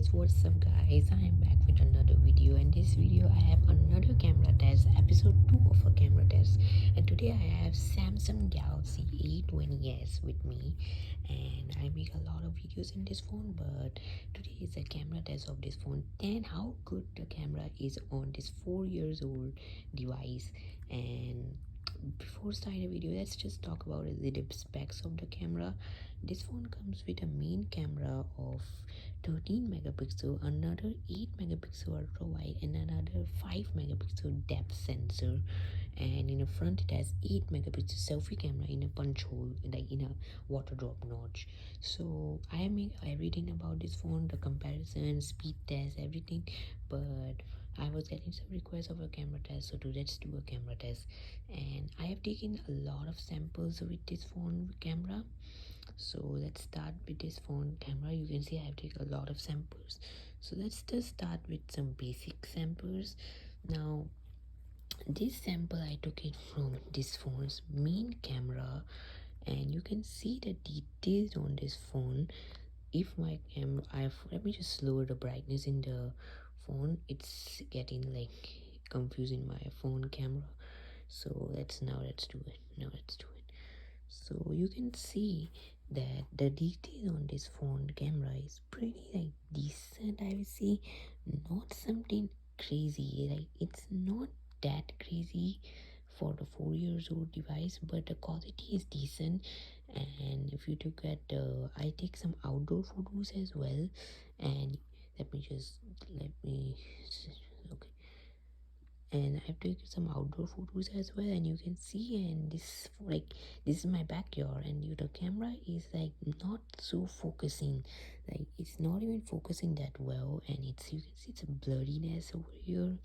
guys, what's up guys, I am back with another video. In this video I have another camera test, episode 2 of a camera test, and today I have Samsung Galaxy A20s with me. And I make a lot of videos in this phone, but today is a camera test of this phone and how good the camera is on this 4 years old device. And before starting the video, let's just talk about the specs of the camera. This phone comes with a main camera of 13 megapixel, another 8 megapixel ultra wide, and another 5 megapixel depth sensor. And in the front it has 8 megapixel selfie camera in a punch hole, like in a water drop notch. So I make everything about this phone, the comparison, speed test, everything. But I was getting some requests of a camera test, so let's do a camera test. And I have taken a lot of samples with this phone camera. So let's start with this phone camera. You can see I have taken a lot of samples, so let's just start with some basic samples. Now this sample I took it from this phone's main camera, and you can see the details on this phone. If my camera, let me just lower the brightness in the phone, it's getting like confusing my phone camera. So let's do it. So you can see that the detail on this phone camera is pretty like decent, I would say. Not something crazy, like it's not that crazy for the 4 years old device, but the quality is decent. And if you look at I take some outdoor photos as well. And let me okay, and I've taken some outdoor photos as well, and you can see, and this is my backyard, and the camera is like not so focusing, like it's not even focusing that well. And it's, you can see it's a blurriness over here,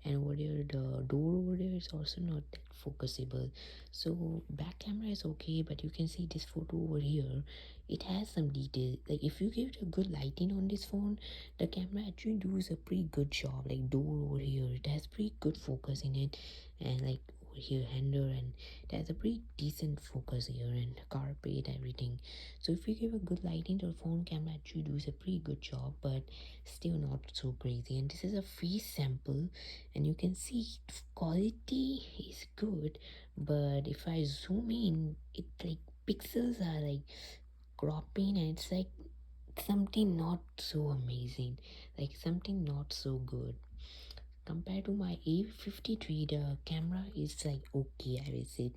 and over there the door over there is also not that focusable. So back camera is okay, but you can see this photo over here, it has some detail. Like if you give it a good lighting on this phone, the camera actually does a pretty good job. Like door over here, it has pretty good focus in it, and like over here handle, and it has a pretty decent focus here, and carpet, everything. So if you give a good lighting to the phone, camera actually does a pretty good job, but still not so crazy. And this is a face sample, and you can see quality is good, but if I zoom in, it like pixels are like cropping, and it's like something not so amazing, like something not so good. Compared to my A53, the camera is like okay, I will say.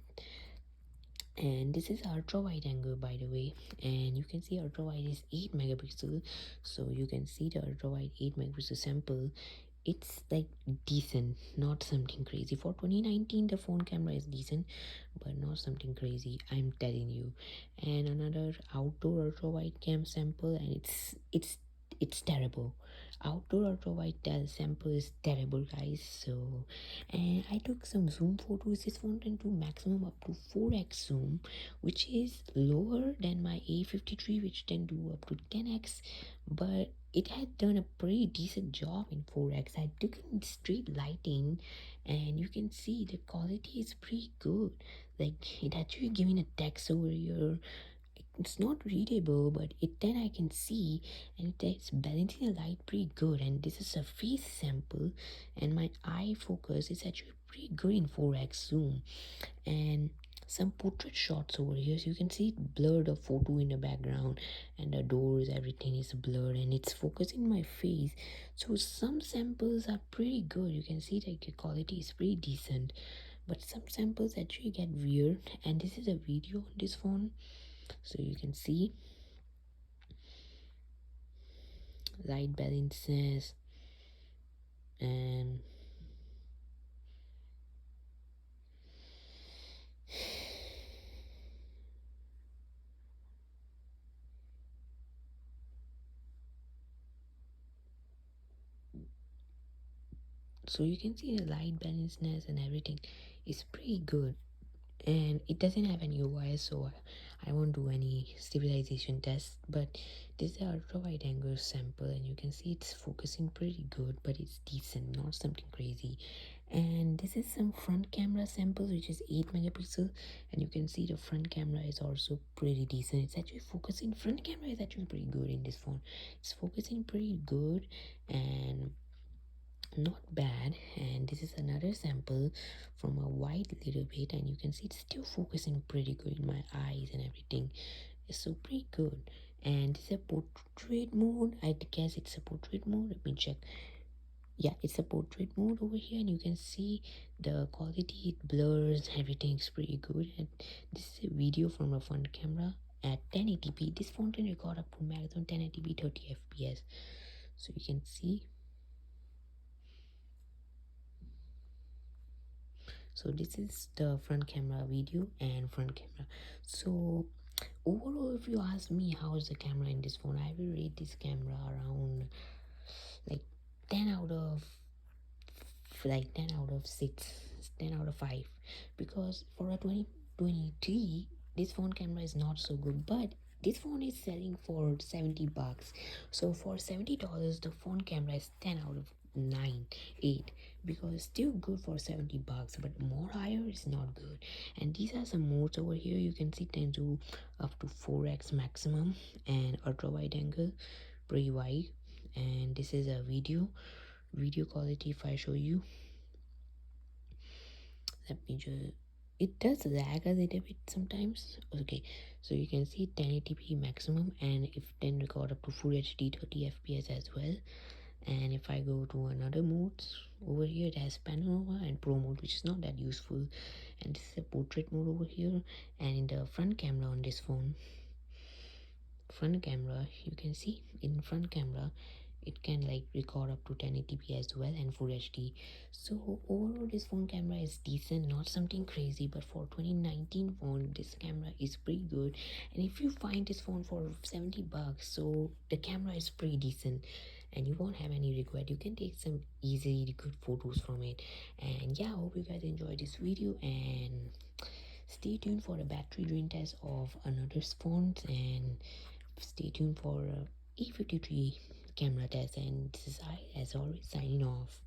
And this is ultra wide angle, by the way, and you can see ultra wide is 8 megapixel. So you can see the ultra wide 8 megapixel sample, it's like decent, not something crazy. For 2019 the phone camera is decent, but not something crazy, I'm telling you. And another outdoor ultra wide cam sample, and it's terrible. Outdoor ultra wide sample is terrible, guys. So, and I took some zoom photos. This phone can do maximum up to 4x zoom, which is lower than my A53, which can do up to 10x. But it had done a pretty decent job in 4x. I took it in straight lighting, and you can see the quality is pretty good. Like it actually giving a text over here. It's not readable, but it then I can see, and it's balancing the light pretty good. And this is a face sample, and my eye focus is actually pretty good in 4x zoom. And some portrait shots over here, so you can see it blurred a photo in the background, and the doors, everything is blurred, and it's focusing my face. So some samples are pretty good. You can see like the quality is pretty decent, but some samples actually get weird. And this is a video on this phone, so you can see light balances. And so you can see the light balanceness and everything is pretty good. and it doesn't have any UI, so I won't do any stabilization test. But this is the ultra wide angle sample, and you can see it's focusing pretty good, but it's decent, not something crazy. And this is some front camera samples, which is 8 megapixel, and you can see the front camera is also pretty decent. It's actually focusing, front camera is actually pretty good in this phone. It's focusing pretty good and not bad. And this is another sample from a wide little bit, and you can see it's still focusing pretty good in my eyes and everything. It's so pretty good. And this is a portrait mode. I guess it's a portrait mode. Let me check. Yeah, it's a portrait mode over here, and you can see the quality, it blurs, everything's pretty good. And this is a video from a front camera at 1080p. This phone can record up to maximum 1080p 30 fps, so you can see. So this is the front camera video and front camera. So overall, if you ask me how is the camera in this phone, I will rate this camera around like 10 out of 10 out of 6, 10 out of 5, because for a 2023 this phone camera is not so good. But this phone is selling for 70 bucks, so for $70 the phone camera is 10 out of 9, 8, because still good for 70 bucks, but more higher is not good. And these are some modes over here. You can see 10 to up to 4x maximum, and ultra wide angle, pretty wide. And this is a video quality. If I show you, let me just, it does lag a little bit sometimes. Okay, so you can see 1080p maximum, and if then record up to full HD 30 fps as well. And if I go to another modes over here, it has panorama and pro mode, which is not that useful. And this is a portrait mode over here. And in the front camera on this phone, front camera, you can see in front camera it can like record up to 1080p as well and full HD. So overall this phone camera is decent, not something crazy, but for 2019 phone this camera is pretty good. And if you find this phone for 70 bucks, so the camera is pretty decent and you won't have any regret. You can take some easy good photos from it. And yeah, I hope you guys enjoyed this video, and stay tuned for the battery drain test of another phones, and stay tuned for A53 camera test. And this is I, as always, signing off.